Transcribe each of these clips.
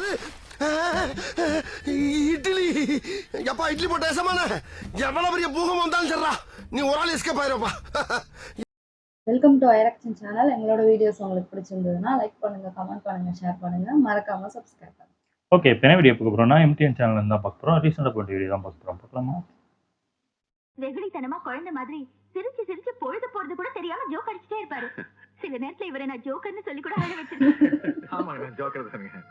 என்னது இட்லி? எப்பா இட்லி போட்ட ஏசமான எவ்வளவு பெரிய பூகம் வந்தாலும் சரிடா, நீ ஒரு ஆள் எஸ்கேப் ஆயிருப்பா. வெல்கம் டு ஐரக்ஷன் சேனல். எங்களோட வீடியோஸ் உங்களுக்கு பிடிச்சிருந்ததுன்னா லைக் பண்ணுங்க, கமெண்ட் பண்ணுங்க, ஷேர் பண்ணுங்க, மறக்காம சப்ஸ்கிரைப் பண்ணுங்க. ஓகே, இப்போ என்ன வீடியோ பார்க்க போறோம்னா எம்டிஎன் சேனல்ல இருந்து தான் பார்க்க போறோம். ரீசெண்டா போட்ட வீடியோ தான் பார்க்க போறோம். பார்க்கலாமா? வெகுளித்தனமா குழந்தை மாதிரி சிரிச்சு சிரிச்சு பொழுது போறது கூட தெரியாம ஜோக் அடிச்சுட்டே இருப்பாரு. சில நேரத்துல இவரை நான் ஜோக்கர்னு சொல்லி கூட அழ வச்சிருக்கேன். ஆமாங்க, நான் ஜோக்கர் தானுங்க.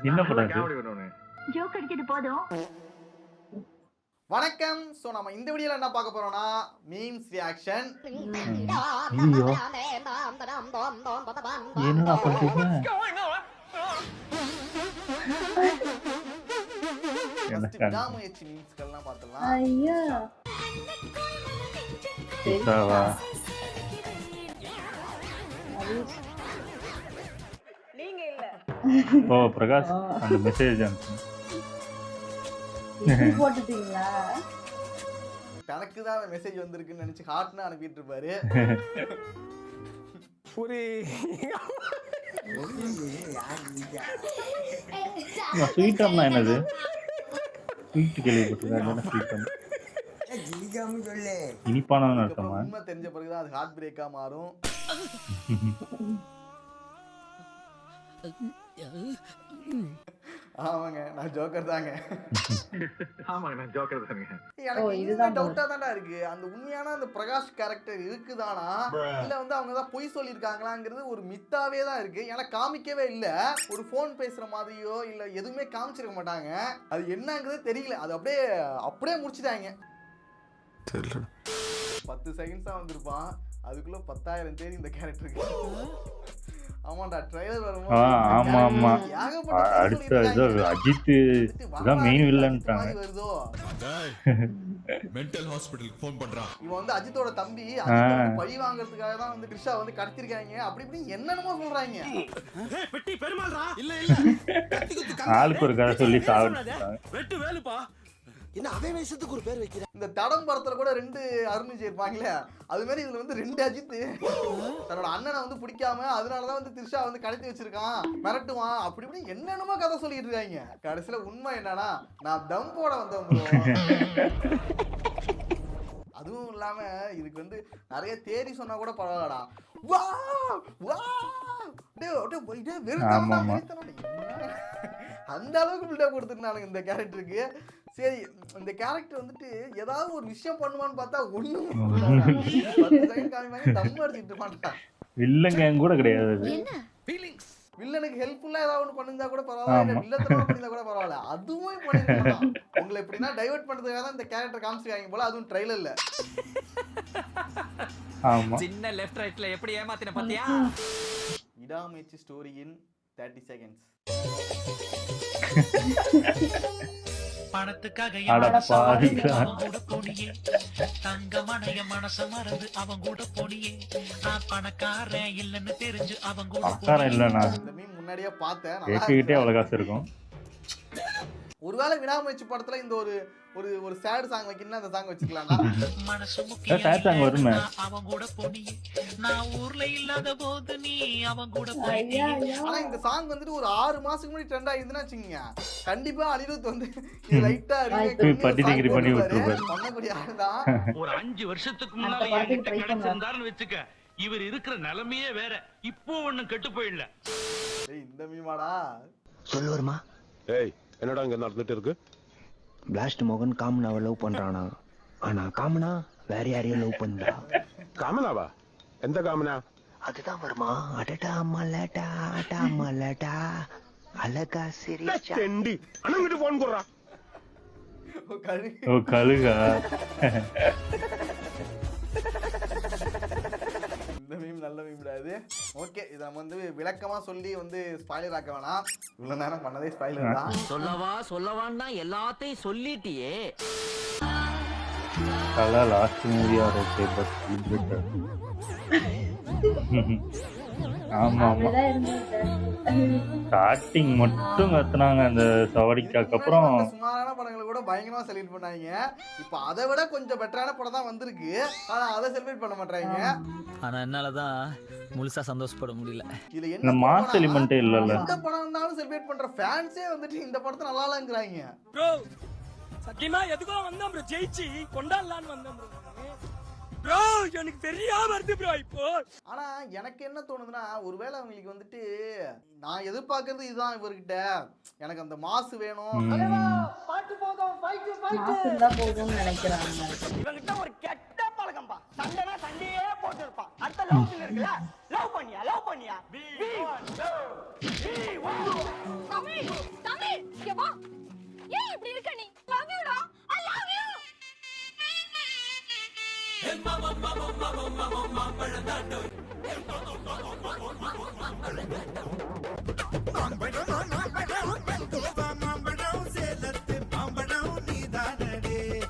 என்ன பண்றது? ஜோக் அடிச்சது போதும். வணக்கம். சோ நம்ம இந்த வீடியோல என்ன பார்க்க போறோம்னா மீம்ஸ் ரியாக்ஷன். ஐயோ, என்னடா பண்றீங்க? விடாமுயற்சி மீம்ஸ்கள்லாம் பார்த்தலாம். ஐயா சுத்தாவா? ஓ பிரகாஷ், அந்த மெசேஜ் அனுப்பு. இப்படி போட்டுட்டீங்களா? எனக்கு தான் மெசேஜ் வந்திருக்குன்னு நினைச்சு ஹார்ட்னு அனுப்பிட்டு இருப்பாரு. ஸ்வீட்டம்னா என்னது? ஸ்வீட் கேள்விப்பட்டிருக்கேன். ஸ்வீட்டம் இனிப்பானு அர்த்தமா? உண்மை தெரிஞ்ச பிறகுதான் அது ஹார்ட் பிரேக்கா மாறும். ஆமாங்க, நான் ஜோக்கர் தாங்க. ஆமாங்க, நான் ஜோக்கர் தானுங்க. எனக்கு இதுதான் டவுட்டா தான்டா இருக்கு. அந்த உண்மையான அந்த பிரகாஷ் கேரக்டர் இருக்குதானா இல்ல வந்து அவங்க தான் பொய் சொல்லியிருக்காங்களாங்கிறது ஒரு மித்தாவே தான் இருக்கு. ஏன்னா காமிக்கவே இல்ல. ஒரு போன் பேசுற மாதிரியோ இல்ல எதுவுமே காமிச்சிருக்க மாட்டாங்க. அது என்னங்கிறது தெரியல. அது அப்படியே முடிச்சிட்டாங்க. 10 செகண்ட்ஸா வந்திருப்பான், அதுக்குள்ள 10,000 தேதி இந்த கேரக்டருக்கு. ஆமாடா, ட்ரைலர் வரும்போது ஆமா ஆமா, அடுத்த ஏதோ அஜித் தான் மெயின் வில்லன்ட்டாங்க. வருதோ மென்டல் ஹாஸ்பிடலுக்கு ஃபோன் பண்றான். இவன் வந்து அஜித்தோட தம்பி. அஜித்தோட பழி வாங்குறதுக்காக தான் வந்து கிருஷா வந்து கடத்திருக்காங்க. அப்படி இப்படி என்னென்னமோ சொல்றாங்க. பெட்டி பெருமாள்ரா. இல்ல இல்ல, ஆளுக்கு ஒரு கதை சொல்லி சாப்பிட்டாங்க. வெட்டு வேலுப்பா. என்ன அதே வயசுக்கு ஒரு பேர் வைக்கிற? இந்த தடம் படத்துல கூட 2 அருண் விஜய் இருப்பாங்களே, அது மாதிரி இதுல வந்து 2 அஜித். தன்னோட அண்ணனை வந்து பிடிக்காம அதனாலதான் வந்து திரிஷா வந்து கடத்தி வச்சிருக்கான், மிரட்டுவான், அப்படி இப்படி என்னென்னமோ கதை சொல்லிட்டு இருக்காங்க. கடைசியில உண்மை என்னன்னா, நான் தம் போட வந்தேன். அதுவும் இல்லாம இதுக்கு வந்து நிறைய தேரி சொன்னா கூட பரவாயில்லடா. அந்த அளவுக்கு பில்டப் கொடுத்துருந்தானுங்க இந்த கேரக்டருக்கு. சரி, இந்த கேரக்டர் வந்துட்டு ஏதாவது ஒரு விஷயம் பண்ணுவான்னு பார்த்தா ஒண்ணும் தம் அடிச்சுட்டு மாட்டான். வில்லங்க கூட கிடையாது. வில்லனுக்கு ஹெல்ப்ஃபுல்லா ஏதாவது ஒண்ணு பண்ணிருந்தா கூட பரவாயில்ல, வில்லத்தனமா பண்ணிருந்தா கூட பரவாயில்ல, அதுவும் பண்ணிருக்கான். உங்களை எப்படின்னா டைவர்ட் பண்றதுக்காக தான் இந்த கேரக்டர் காமிச்சிருக்காங்க போல. அதுவும் ட்ரைலர்ல. ஆமா, சின்ன லெஃப்ட் ரைட்ல எப்படி ஏமாத்தின பாத்தியா? விடாமுயற்சி ஸ்டோரி இன் 30 செகண்ட்ஸ். பணத்துக்காக தங்கமனைய மனச மறந்து அவன் கூட போனியே. நான் பணக்காரன் இல்லன்னு தெரிஞ்சு அவன் கூட இல்லனா இந்த மீம் முன்னாடியே பார்த்தேன். கேக்கிட்டே அவ்வளவு காசு இருக்கும். ஒருவேளை விடாமுயற்சி படத்துல இந்த ஒரு ஒரு ஒரு சேட் சாங் வைக்கணும்னா அந்த சாங் வச்சுக்கலாம்டா. மனசு முக்கியம், சேட் சாங் வருமே. அவன் கூட போனியே. நான் ஊர்ல இல்லாத போது நீ அவன் கூட போனியே. ஆனா இந்த சாங் வந்துட்டு ஒரு 6 மாசத்துக்கு முன்னாடி ட்ரெண்ட் ஆயிருந்துன்னா வச்சுக்கோங்க, கண்டிப்பா அனிருத் வந்து இது லைட்டா பட்டி டிகிரி பண்ணி விட்டுருப்பாரு. பண்ணக்கூடிய ஆளுதான். ஒரு 5 வருஷத்துக்கு முன்னால என்கிட்ட கிடைச்சிருந்தாருன்னு வச்சுக்க, இவர் இருக்கிற நிலைமையே வேற. இப்போ ஒண்ணும் கெட்டு போயிடல. இந்த மீமாடா சொல்லுவருமா? ஏய், என்னடா இங்க நடந்துட்டு இருக்கு? பிளாஸ்ட் மோகன் காமனாவை லவ் பண்றானா? ஆனா காமனா வேற யாரையும் லவ் பண்றா. காமனாவா? எந்த காமனா? அதுதான் வருமா? அடடா மலடா அடா மலடா அழகா சிரிச்சா செண்டி அண்ணங்கிட்ட போன் குடுறா. ஓ கழுகா. இந்த மீம் நல்ல மீம்டா இது. ஓகே, இத நம்ம வந்து விளக்கமா சொல்லி வந்து ஸ்பாயிலர் ஆக்க வேணாம். இவ்வளவு நேரம் பண்ணதே ஸ்பாயிலர் தான். சொல்லவான்னா எல்லாத்தையும் சொல்லிட்டியே. கலா last movie are okay but ஆமா ஆமா அப்படிதான் இருந்துச்சு. ஸ்டார்டிங் மட்டும் கத்துனாங்க அந்த சவடிக்காக்கு அப்புறம் சுமாரான படங்களை கூட பயங்கரமா செலிப்ரேட் பண்ணாங்க. இப்போ அதை விட கொஞ்சம் பெட்டரான படம் தான் வந்திருக்கு. ஆனா அதை செலிப்ரேட் பண்ண மாட்டாங்க. ஆனா என்னாலதான் முழுசா சந்தோஷப்பட முடியல. இதுல இந்த என்ன மாஸ் எலிமெண்டே இல்லல்ல. எந்த படம் இருந்தாலும் செலிப்ரேட் பண்ற ஃபேன்ஸே வந்துட்டு இந்த படத்தை நல்லா இல்லங்கறாங்க. ப்ரோ சத்தியமா எதுக்கோ வந்தோம் ப்ரோ, ஜெயிச்சு கொண்டாடலான்னு வந்தோம் ப்ரோ. ப்ரோ எனக்கு தெரியாம வருது ப்ரோ இப்போ. ஆனா எனக்கு என்ன தோணுதுன்னா, ஒருவேளை அவங்களுக்கு வந்துட்டு நான் எதிர்பார்க்கறது இதுதான் இவர்கிட்ட, எனக்கு அந்த மாஸ் வேணும், பாட்டு போதும், ஃபைட் மாசு இருந்தா போதும்னு நினைக்கிறாங்க. இவங்கிட்ட ஒரு கெட்ட பழக்கம்பா, சண்டைனா சண்டையே போட்டு இருப்பான். அடுத்த லவ் சீன் இருக்குல்ல, லவ் பண்ணியா தமிழ் தமிழ் இங்க வா. ஏன் இப்படி இருக்க நீ? லவ் யூ டா. I love you.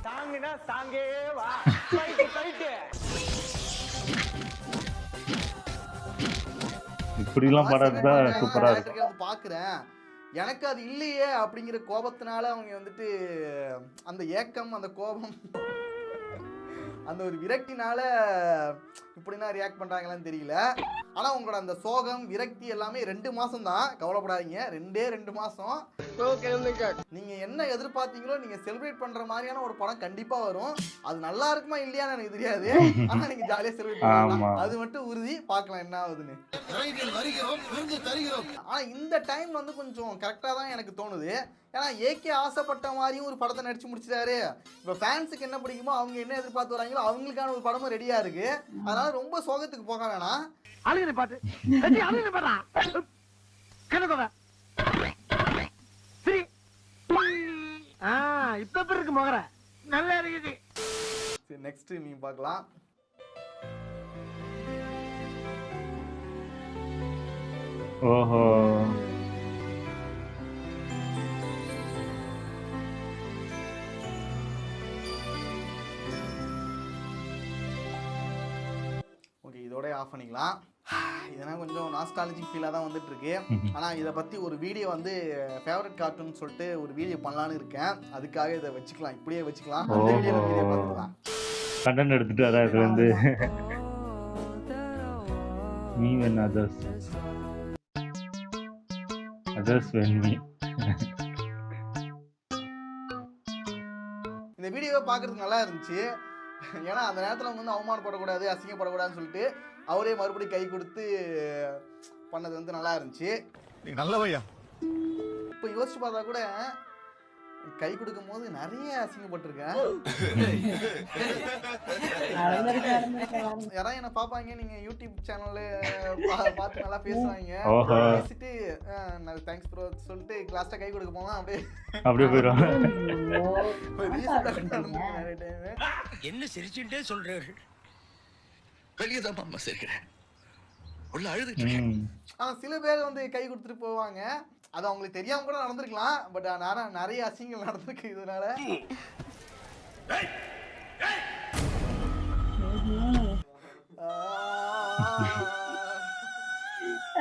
சாங்குனா சாங்கே வா. ஃபைட் இப்படிலாம் படம் இருந்தா சூப்பரா இருக்கும். வந்து பாக்குறேன். எனக்கு அது இல்லையே அப்படிங்கிற கோபத்தினால அவங்க வந்துட்டு அந்த ஏக்கம், அந்த கோபம், அந்த ஒரு விரக்தினால இப்படின்னா ரியாக்ட் பண்றாங்களான்னு தெரியல. ஆனா உங்களோட அந்த சோகம், விரக்தி எல்லாமே 2 மாசம் தான், கவலைப்படாதீங்க. 2 மாசம். நீங்க என்ன எதிர்பார்த்தீங்களோ, நீங்க செலிப்ரேட் பண்ற மாதிரியான ஒரு படம் கண்டிப்பா வரும். அது நல்லா இருக்குமா இல்லையான்னு எனக்கு தெரியாது. ஆனா நீங்க ஜாலியா செலிப்ரேட் பண்ணலாம், அது மட்டும் உறுதி. பார்க்கலாம் என்ன ஆகுதுன்னு. ஆனா இந்த டைம் வந்து கொஞ்சம் கரெக்டா தான் எனக்கு தோணுது. ஏன்னா ஏகே ஆசைப்பட்ட மாதிரியும் ஒரு படத்தை நடிச்சு முடிச்சிட்டாரு. இப்போ ஃபேன்ஸுக்கு என்ன பிடிக்குமோ, அவங்க என்ன எதிர்பார்த்து வராங்களோ அவங்களுக்கான ஒரு படமும் ரெடியா இருக்கு. அதனால ரொம்ப சோகத்துக்கு போக வேணாம். அழுகுற பாட்டு அழுகுற பாடா கணக்கோட சரி. இப்ப இருக்கு மகர நல்லா இருக்குது. சரி, நெக்ஸ்ட் நீங்க பார்க்கலாம். ஓஹோ, ஓகே, இதோட ஆஃப் பண்ணிக்கலாம். இதெல்லாம் கொஞ்சம் நாஸ்டாலஜிக் ஃபீலாக தான் வந்துட்டு இருக்கு. ஆனால் இதை பற்றி ஒரு வீடியோ வந்து ஃபேவரட் கார்ட்டூன் சொல்லிட்டு ஒரு வீடியோ பண்ணலான்னு இருக்கேன். அதுக்காக இதை வச்சுக்கலாம், இப்படியே வச்சுக்கலாம். அந்த வீடியோ பார்த்துக்கலாம். கண்டென்ட் எடுத்துட்டு அதான் இதுல இருந்து me when others when me. இந்த வீடியோவை பார்க்கறதுக்கு நல்லா இருந்துச்சு. ஏன்னா அந்த நேரத்தில் அவங்க வந்து அவமானப்படக்கூடாது, அசிங்கப்படக்கூடாதுன்னு சொல்லிட்டு அவரே மறுபடியும் கை கொடுத்து பண்ணது வந்து நல்லா இருந்துச்சு. நல்லவையா. இப்போ யோசிச்சு பார்த்தா கூட கை கொடுக்கும் போது நிறைய அசிங்கப்பட்டிருக்கேன். யாராவது என்ன பாப்பாங்க, நீங்க யூடியூப் சேனல்ல பார்த்து நல்லா பேசுவாங்க, பேசிட்டு தேங்க்ஸ் ப்ரோ சொல்லிட்டு லாஸ்டா கை கொடுக்க போனா அப்படியே போயிடும். என்ன சிரிச்சுட்டே சொல்றாரு? வெளியே தான் அம்மா சிரிக்கிறேன், உள்ள அழுதுட்டு. ஆனா சில பேர் வந்து கை கொடுத்துட்டு போவாங்க. அது அவங்களுக்கு தெரியாம கூட நடந்திருக்கலாம். பட் ஆனா நிறைய அசிங்கங்கள் நடந்திருக்கு இதனால.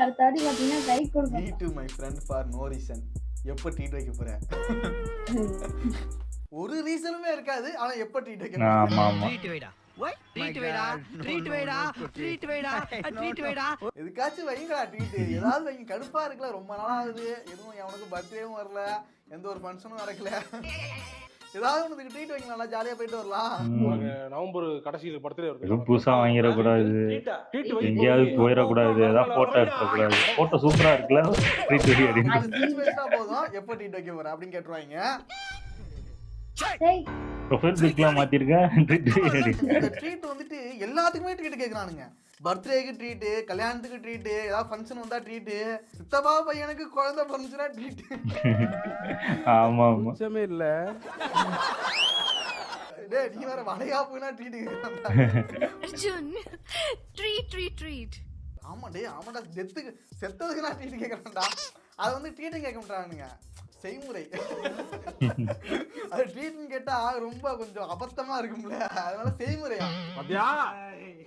அடுத்தாடி பாத்தீங்கன்னா கை கொடுங்க. Meet to my friend for no reason. எப்ப ட்ரீட் வைக்க போற? ஒரு ரீசனுமே இருக்காது. ஆனா எப்ப ட்ரீட் வைக்க போற? ஆமா ஆமா. ட்ரீட் வைடா. ட்ரீட் வைடா. ட்ரீட் வைடா. ட்ரீட் வைடா. ட்ரீட் வைடா. எதுக்காச்சும் வைங்கடா ட்ரீட். ஏதாவது வைங்க, கடுப்பா இருக்குல, ரொம்ப நாளா ஆகுது. எதுவும் எவனுக்கு பர்த்டேவும் வரல, எந்த ஒரு ஃபங்க்ஷனும் நடக்கல. ஏதாவது ஒண்ணுக்கு ட்ரீட் வைங்க, நல்லா ஜாலியா போயிட்டு வரலாம். நவம்பர் கடைசியில பர்த்டே வருது. எதுவும் புதுசா வாங்கிடக்கூடாது, எங்கேயாவது போயிடக்கூடாது, ஏதாவது போட்டோ எடுக்கக்கூடாது. போட்டோ சூப்பரா இருக்குல்ல, ட்ரீட் வை அப்படின்னு போதும். எப்போ ட்ரீட் வைக்க போற அப்படின்னு கேட்டுருவாங்க. ப்ரொஃபைல் பிக்லாம் மாத்திருக்கேன். இந்த ட்ரீட் வந்துட்டு எல்லாத்துக்குமே ட்ரீட் கேக்குறானுங்க. பர்த்டேக்கு ட்ரீட்டு, கல்யாணத்துக்கு ட்ரீட்டு, ஏதாவது ஃபங்க்ஷன் வந்தா ட்ரீட்டு, சித்தப்பா பையனுக்கு குழந்தை பிறந்துச்சுன்னா ட்ரீட். ஆமா ஆமா இல்ல டேய், நீ வேற வளையாப்புனா ட்ரீட் கேக்குறான்டா. Arjun treat treat treat. ஆமா டேய், ஆமாடா, செத்ததுக்கு நான் ட்ரீட் கேக்குறான்டா. அது வந்து ட்ரீட்டும் கேட்க மாட்டானுங்க. செய்முறை. அது ட்ரீட்னு கேட்டா ரொம்ப கொஞ்சம் அபத்தமா இருக்கும்ல, அதனால செய்முறையா. பாத்தியா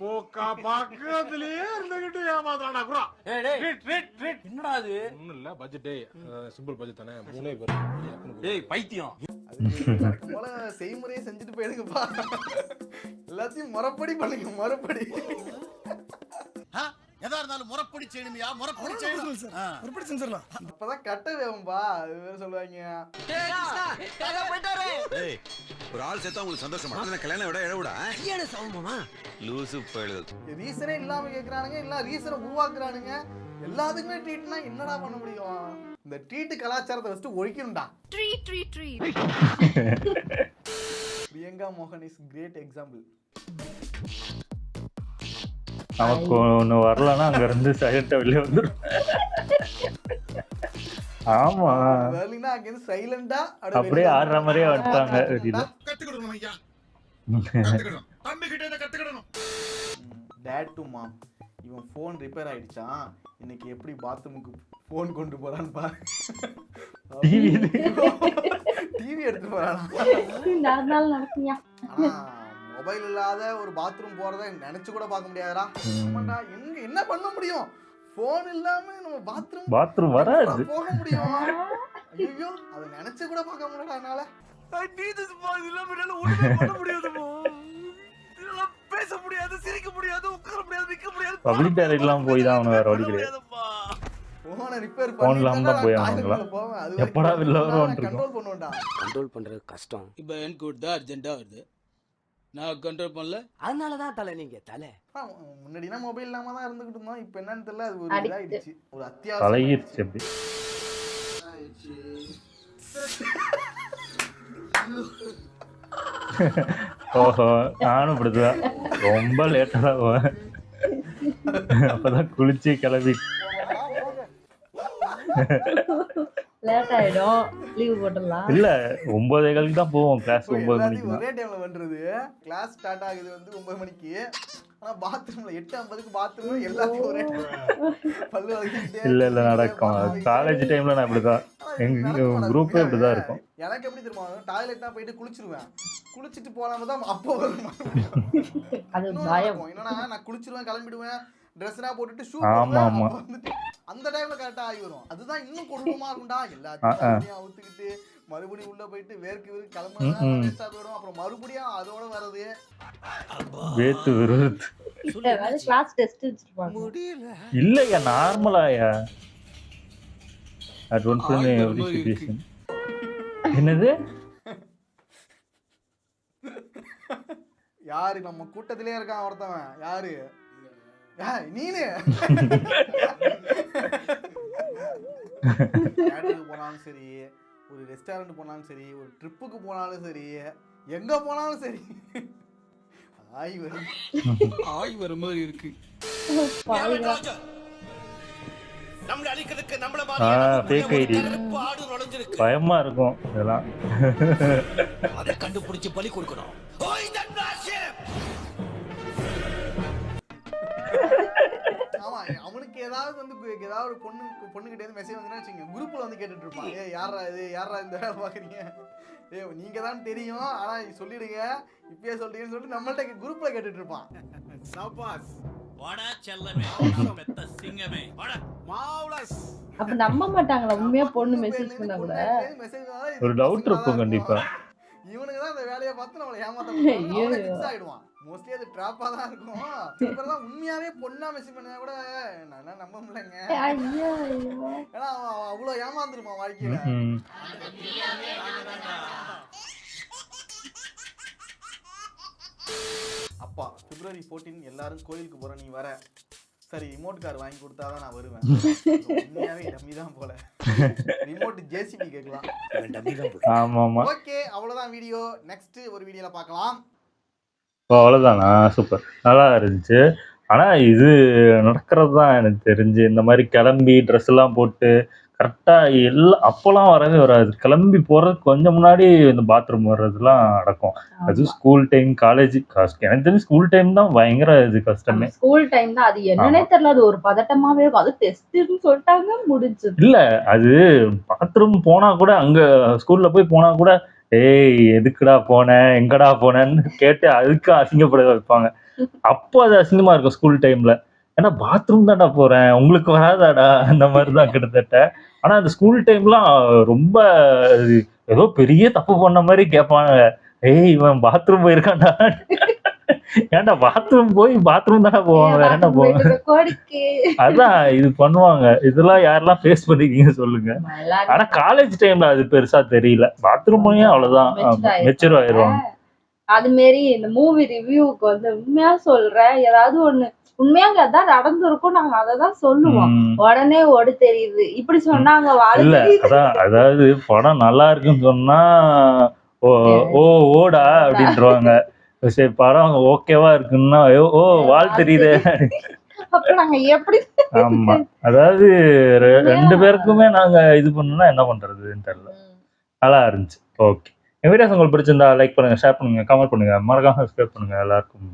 போக்கா பக்கத்துலயே இருந்துகிட்டு ஏமாத்துறானா குறா. என்னடா அது? ஒண்ணும் இல்ல, பட்ஜெட் சிம்பிள் பட்ஜெட் தானே, 3 பேர். டேய் பைத்தியம். அது போல செய்முறையை செஞ்சுட்டு போயிடுங்கப்பா. எல்லாத்தையும் முறைப்படி பண்ணுங்க, முறைப்படி. எதா இருந்தாலும் முறைப்படி செய்யணும்யா, முறைப்படி செய்யணும் சார். முறைப்படி செஞ்சிரலாம். அப்பதான் கட்ட வேவும்பா, அது வேற சொல்லுவாங்க. ஏய், ஒரு ஆள் சேர்த்தா உங்களுக்கு சந்தோஷமா? அத கல்யாணம் விட இழவுடா. ஏன சௌமமா? லூசு பயலுது. ரீசனே இல்லாம கேக்குறானுங்க, இல்ல ரீசனை உருவாக்குறானுங்க. எல்லாத்துக்குமே ட்ரீட்னா என்னடா பண்ண முடியும்? இந்த ட்ரீட் கலாச்சாரத்தை ஃபர்ஸ்ட் ஒழிக்கணும்டா. ட்ரீட். பிரியங்கா மோகன் இஸ் கிரேட் எக்ஸாம்பிள். நமக்கு ஒண்ணு வரலன்னா அங்க இருந்து சைலண்டா வெளியே வந்துடும். ஆமா, வரலனா அங்க இருந்து சைலண்டா அப்படியே ஆடுற மாதிரியே வந்துட்டாங்க வெளியில. கத்துக்கணும் ஐயா, கத்துக்கணும். தம்பி கிட்ட இத கத்துக்கணும். டாட் டு மாம், இவன் ஃபோன் ரிப்பேர் ஆயிடுச்சான், இன்னைக்கு எப்படி பாத்ரூமுக்கு ஃபோன் கொண்டு போறான்னு பாரு. டிவி எடுத்து போறானா? நடக்குங்க. மொபைல் இல்லாத ஒரு பாத்ரூம் போறத நினைச்சு கூட பார்க்க முடியாதுடா. ஆமாடா, எங்க என்ன பண்ண முடியும்? போன் இல்லாம நம்ம பாத்ரூம் வராது, போக முடியும்? ஐயோ, அத நினைச்சு கூட பார்க்க முடியல. என்னால ஒண்ணுமே பண்ண முடியாதுமோ. இதெல்லாம் பேச முடியாது, சிரிக்க முடியாது, உட்கார முடியாது, நிக்க முடியாது. பப்ளிக் டாய்லெட்லாம் போய் தான் அவன வேற வழி கிடையாது. போனை ரிப்பேர் போன் இல்லாம பண்ணி தான் போய் ஆகணுங்களா? எப்படா வெளில வருவோம்? கண்ட்ரோல் பண்ணுவோம்டா. கண்ட்ரோல் பண்றது கஷ்டம். இப்போ என்கூட அர்ஜென்ட்டா வருது, நான் கண்ட்ரோல் பண்ணல. அதனாலதான் தலை நீங்க தலை. முன்னாடினா மொபைல் இல்லாம தான் இருந்துகிட்டு இருந்தோம், இப்போ என்னன்னு தெரியல, அது ஒரு இதாயிடுச்சு, ஒரு அத்தியாவசியம் பழகிடுச்சு அப்படி. ஓஹோ, நானும் இப்படிதான் ரொம்ப லேட்டா தான் போவேன். அப்பதான் குளிச்சு கிளம்பி லேட் ஆயிடும், லீவ் போட்டுடலாம். இல்ல 9:15 தான் போவோம் கிளாஸ். 9 மணிக்கு ஒரே டைம்ல பண்றது. கிளாஸ் ஸ்டார்ட் ஆகுது வந்து 9 மணிக்கு, ஆனா பாத்ரூம்ல 8:50க்கு பாத்ரூம் எல்லாத்தையும் ஒரே பல்லு வலிக்கிட்டே. இல்ல நடக்கும். காலேஜ் டைம்ல நான் இப்படிதான், எங்க குரூப்பே இப்படிதான் இருக்கும். எனக்கு எப்படி தெரியுமா, டாய்லெட் தான் போயிட்டு குளிச்சிருவேன், குளிச்சிட்டு போலாம தான் அப்போ வரும். அது பயம். என்னன்னா நான் குளிச்சிருவேன், கிளம்பிடுவேன், ட்ரெஸ்லாம் போட்டுட்டு ஷூ வந்துட்டு அந்த டைம்ல கரெக்டா ஆகி வரும். அதுதான் இன்னும் கொடூரமா இருக்கும்டா. எல்லாத்தையும் அவுத்துக்கிட்டு மறுபடியும் உள்ள போயிட்டு வேர்க்கு கிளம்புனா வேஸ்டா போயிடும். அப்புறம் மறுபடியும் அதோட வரது வேத்து விருது. கிளாஸ் டெஸ்ட் வச்சிருப்பாங்க. இல்லையா, நார்மலாயா என்னது? யாரு நம்ம கூட்டத்திலே இருக்கான் ஒருத்தவன், யாரு நீனு? தியேட்டருக்கு போனாலும் சரி, ஒரு ரெஸ்டாரண்ட் போனாலும் சரி, ஒரு ட்ரிப்புக்கு போனாலும் சரி, எங்க போனாலும் சரி, ஆய் வர மாதிரி இருக்கு. பயமா இருக்கும் இதெல்லாம். அதை கண்டுபிடிச்சு பலி கொடுக்கணும். ஆமா, அவனுக்கு ஏதாவது வந்து ஏதாவது ஒரு பொண்ணுகிட்ட இருந்து மெசேஜ் வந்துன்னா வச்சுங்க, குரூப்ல வந்து கேட்டுட்டு இருப்பான், ஏ யாரா இது, யாரா இந்த வேலை பாக்குறீங்க, ஏ நீங்க தான் தெரியும், ஆனா சொல்லிடுங்க, இப்பயே சொல்றீங்கன்னு சொல்லிட்டு நம்மள்ட்ட குரூப்ல கேட்டுட்டு இருப்பான். அப்ப நம்ப மாட்டாங்களா உண்மையா பொண்ணு மெசேஜ் பண்ணா கூட? ஒரு டவுட் இருக்கும் கண்டிப்பா. இவனுங்க தான் இந்த வேலையை பார்த்து நம்மளை ஏமாத்த ஆயிடுவான். மோஸ்ட்லி அது ட்ராப்பா தான் இருக்கும். இப்பதான் உண்மையாவே பொண்ணா மெசேஜ் பண்ணா கூட நான் நம்ப முடியலங்க. ஏன்னா அவன் அவ்வளவு ஏமாந்துருப்பான் வாழ்க்கையில. அப்பா February 14 எல்லாரும் கோயிலுக்கு போற, நீ வர? சரி, ரிமோட் கார் வாங்கி கொடுத்தாதான் நான் வருவேன். உண்மையாவே டம்மி தான் போல. ரிமோட் ஜேசிபி கேட்கலாம். ஆமாமா. ஓகே, அவ்வளவுதான் வீடியோ. நெக்ஸ்ட் ஒரு வீடியோல பார்க்கலாம். அவ்வளவுதானா? சூப்பர், நல்லா இருந்துச்சு. ஆனா இது நடக்கிறது தான் எனக்கு தெரிஞ்சு. இந்த மாதிரி கிளம்பி ட்ரெஸ் எல்லாம் போட்டு கரெக்டா எல்லாம் அப்போலாம் வரவே வராது. கிளம்பி போறதுக்கு கொஞ்சம் முன்னாடி இந்த பாத்ரூம் வர்றதுலாம் நடக்கும். அது ஆமா. ஸ்கூல் டைம், காலேஜ் எனக்கு தெரிஞ்சு ஸ்கூல் டைம் தான் பயங்கர இது கஷ்டமே. ஸ்கூல் டைம் தான். அது என்னன்னே தெரியல. அது ஒரு பதட்டமாவே இருக்கும். அது டெஸ்ட்னு சொல்லிட்டாங்க, முடிஞ்சது. இல்ல அது பாத்ரூம் போனா கூட அங்க ஸ்கூல்ல போய் போனா கூட ஏய் எதுக்குடா போன எங்கடா போனேன்னு கேட்டு அதுக்கு அசிங்கப்பட வைப்பாங்க. அப்போ அது அசிங்கமா இருக்கும் ஸ்கூல் டைம்ல. ஏன்னா பாத்ரூம் தான்டா போறேன் உங்களுக்கு வராதாடா அந்த மாதிரிதான் கிட்டத்தட்ட. ஆனா அந்த ஸ்கூல் டைம்லாம் ரொம்ப இது ஏதோ பெரிய தப்பு பண்ண மாதிரி கேட்பாங்க. ஏய் இவன் பாத்ரூம் போயிருக்கான்டா. ஏன்டா பாத்ரூம் போய் பாத்ரூம் தானே போவாங்க, வேற என்ன போவாங்க. கோடிக்கு அதான் இது பண்ணுவாங்க. இதெல்லாம் யாரெல்லாம் ஃபேஸ் பண்ணிருக்கீங்க சொல்லுங்க. எல்லாரும் ஆனா காலேஜ் டைம்ல அது பெருசா தெரியல. பாத்ரூம் போய் அவ்வளவுதான் மெச்சூர் ஆயிடுவாங்க. அது மாரி இந்த மூவி ரிவ்யூக்கு வந்து உண்மையா சொல்றேன், ஏதாவது ஒண்ணு உண்மையாங்க அதான் நடந்திருக்கும், நாங்க அததான் சொல்லுவோம். உடனே ஓடு தெரியுது இப்படி சொன்னாங்க, வாழ இல்ல தெரியுது. அதான் அதாவது படம் நல்லா இருக்குன்னு சொன்னா ஓ ஓ ஓடா அப்படின்றவாங்க. சரி படம் ஓகேவா இருக்குன்னா ஓ வால் தெரியுதே. அப்ப நாங்க எப்படி ஆமா அதாவது ரெண்டு பேருக்குமே நாங்க இது பண்ணோம்னா என்ன பண்றதுன்னு தெரியல. நல்லா இருந்துச்சு. ஓகே, என் வீடியோஸ் உங்களுக்கு பிடிச்சிருந்தா லைக் பண்ணுங்க, ஷேர் பண்ணுங்க, கமெண்ட் பண்ணுங்க, மறக்காம சப்ஸ்கிரைப் பண்ணுங்க. எல்லாருக்கும்